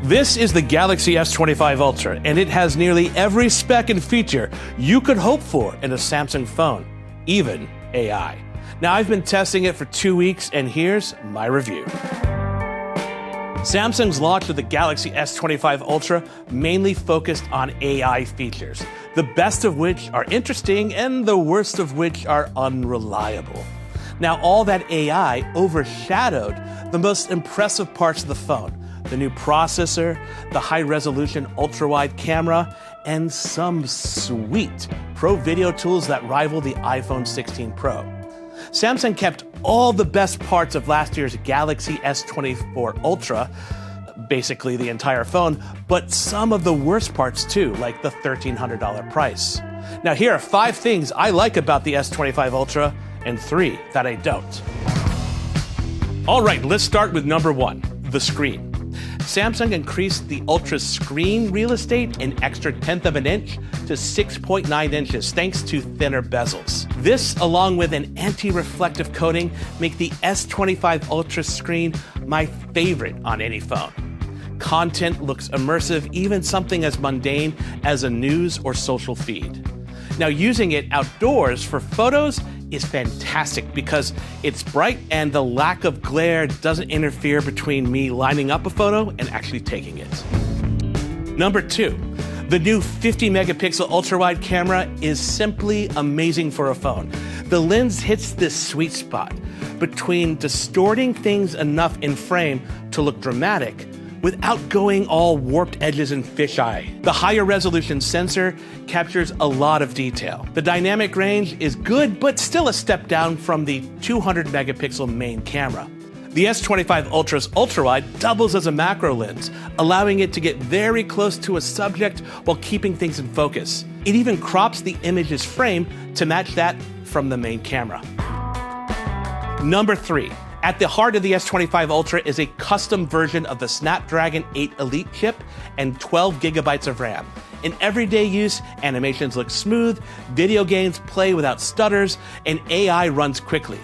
This is the Galaxy S25 Ultra, and it has nearly every spec and feature you could hope for in a Samsung phone, even AI. Now, I've been testing it for 2 weeks, and here's my review. Samsung's launch of the Galaxy S25 Ultra mainly focused on AI features, the best of which are interesting and the worst of which are unreliable. Now, all that AI overshadowed the most impressive parts of the phone: the new processor, the high-resolution ultra-wide camera, and some sweet pro video tools that rival the iPhone 16 Pro. Samsung kept all the best parts of last year's Galaxy S24 Ultra, basically the entire phone, but some of the worst parts too, like the $1,300 price. Now, here are 5 things I like about the S25 Ultra and 3 that I don't. All right, let's start with number 1, the screen. Samsung increased the Ultra's screen real estate an extra 1/10 of an inch to 6.9 inches thanks to thinner bezels. This, along with an anti-reflective coating, make the S25 Ultra screen my favorite on any phone. Content looks immersive, even something as mundane as a news or social feed. Now, using it outdoors for photos is fantastic because it's bright and the lack of glare doesn't interfere between me lining up a photo and actually taking it. Number 2, the new 50 megapixel ultra-wide camera is simply amazing for a phone. The lens hits this sweet spot between distorting things enough in frame to look dramatic without going all warped edges and fisheye. The higher resolution sensor captures a lot of detail. The dynamic range is good, but still a step down from the 200 megapixel main camera. The S25 Ultra's ultrawide doubles as a macro lens, allowing it to get very close to a subject while keeping things in focus. It even crops the image's frame to match that from the main camera. Number 3. At the heart of the S25 Ultra is a custom version of the Snapdragon 8 Elite chip and 12 gigabytes of RAM. In everyday use, animations look smooth, video games play without stutters, and AI runs quickly.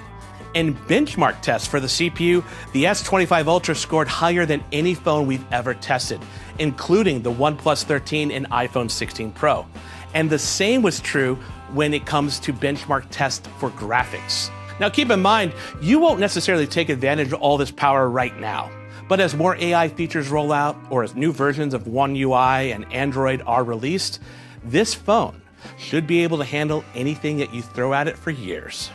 In benchmark tests for the CPU, the S25 Ultra scored higher than any phone we've ever tested, including the OnePlus 13 and iPhone 16 Pro. And the same was true when it comes to benchmark tests for graphics. Now, keep in mind, you won't necessarily take advantage of all this power right now. But as more AI features roll out, or as new versions of One UI and Android are released, this phone should be able to handle anything that you throw at it for years.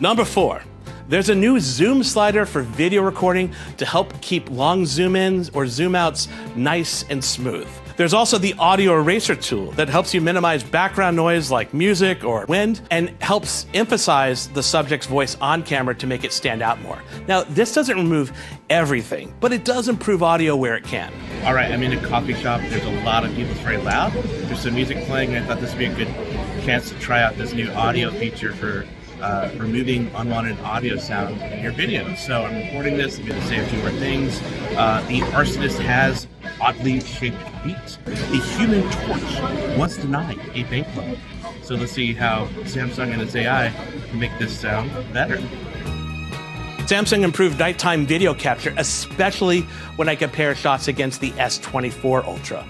Number 4, there's a new zoom slider for video recording to help keep long zoom ins or zoom outs nice and smooth. There's also the audio eraser tool that helps you minimize background noise like music or wind and helps emphasize the subject's voice on camera to make it stand out more. Now, this doesn't remove everything, but it does improve audio where it can. All right, I'm in a coffee shop. There's a lot of people. It's very loud. There's some music playing, and I thought this would be a good chance to try out this new audio feature for removing unwanted audio sound in your videos. So I'm recording this. I'm going to say a few more things. The arsonist has oddly shaped feet. The Human Torch once denied a bank loan. So let's see how Samsung and its AI can make this sound better. Samsung improved nighttime video capture, especially when I compare shots against the S24 Ultra.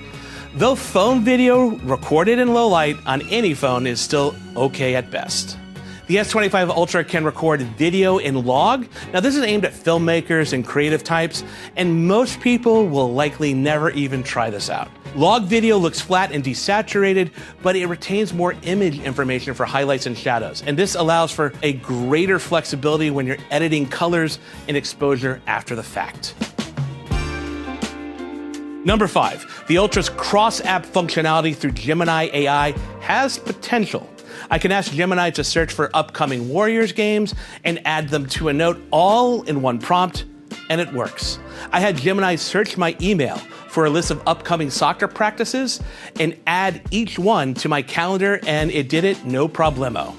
Though phone video recorded in low light on any phone is still okay at best. The S25 Ultra can record video in log. Now, this is aimed at filmmakers and creative types, and most people will likely never even try this out. Log video looks flat and desaturated, but it retains more image information for highlights and shadows, and this allows for a greater flexibility when you're editing colors and exposure after the fact. Number 5, the Ultra's cross-app functionality through Gemini AI has potential. I can ask Gemini to search for upcoming Warriors games and add them to a note all in one prompt, and it works. I had Gemini search my email for a list of upcoming soccer practices and add each one to my calendar, and it did it no problemo.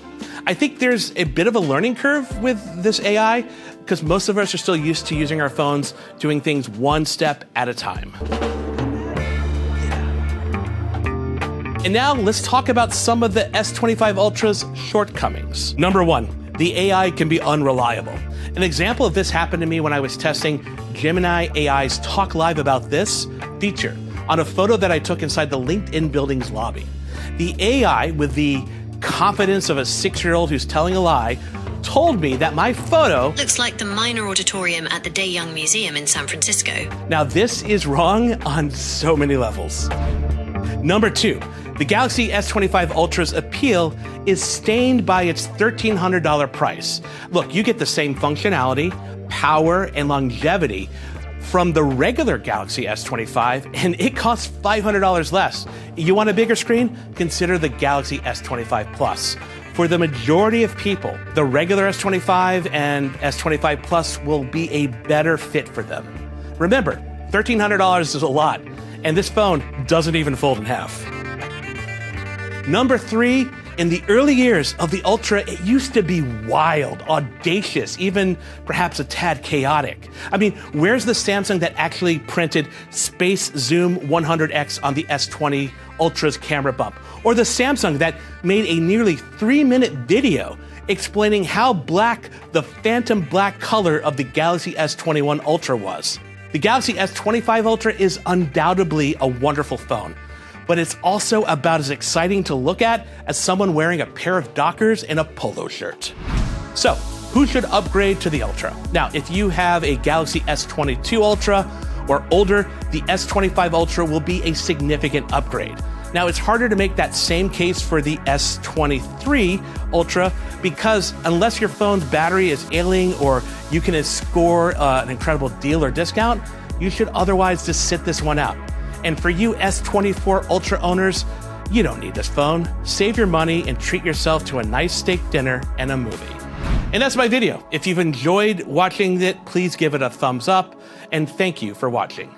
I think there's a bit of a learning curve with this AI because most of us are still used to using our phones doing things one step at a time. And now let's talk about some of the S25 Ultra's shortcomings. Number 1, the AI can be unreliable. An example of this happened to me when I was testing Gemini AI's Talk Live About This feature on a photo that I took inside the LinkedIn building's lobby. The AI, with the confidence of a 6-year-old who's telling a lie, told me that my photo looks like the Minor Auditorium at the Day Young Museum in San Francisco. Now, this is wrong on so many levels. Number 2, the Galaxy S25 Ultra's appeal is stained by its $1,300 price. Look, you get the same functionality, power, and longevity from the regular Galaxy S25, and it costs $500 less. You want a bigger screen? Consider the Galaxy S25 Plus. For the majority of people, the regular S25 and S25 Plus will be a better fit for them. Remember, $1,300 is a lot, and this phone doesn't even fold in half. Number 3, in the early years of the Ultra, it used to be wild, audacious, even perhaps a tad chaotic. I mean, where's the Samsung that actually printed Space Zoom 100X on the S20 Ultra's camera bump? Or the Samsung that made a nearly 3-minute video explaining how black the phantom black color of the Galaxy S21 Ultra was? The Galaxy S25 Ultra is undoubtedly a wonderful phone, but it's also about as exciting to look at as someone wearing a pair of Dockers and a polo shirt. So, who should upgrade to the Ultra? Now, if you have a Galaxy S22 Ultra or older, the S25 Ultra will be a significant upgrade. Now, it's harder to make that same case for the S23 Ultra because unless your phone's battery is ailing or you can score an incredible deal or discount, you should otherwise just sit this one out. And for you S24 Ultra owners, you don't need this phone. Save your money and treat yourself to a nice steak dinner and a movie. And that's my video. If you've enjoyed watching it, please give it a thumbs up, and thank you for watching.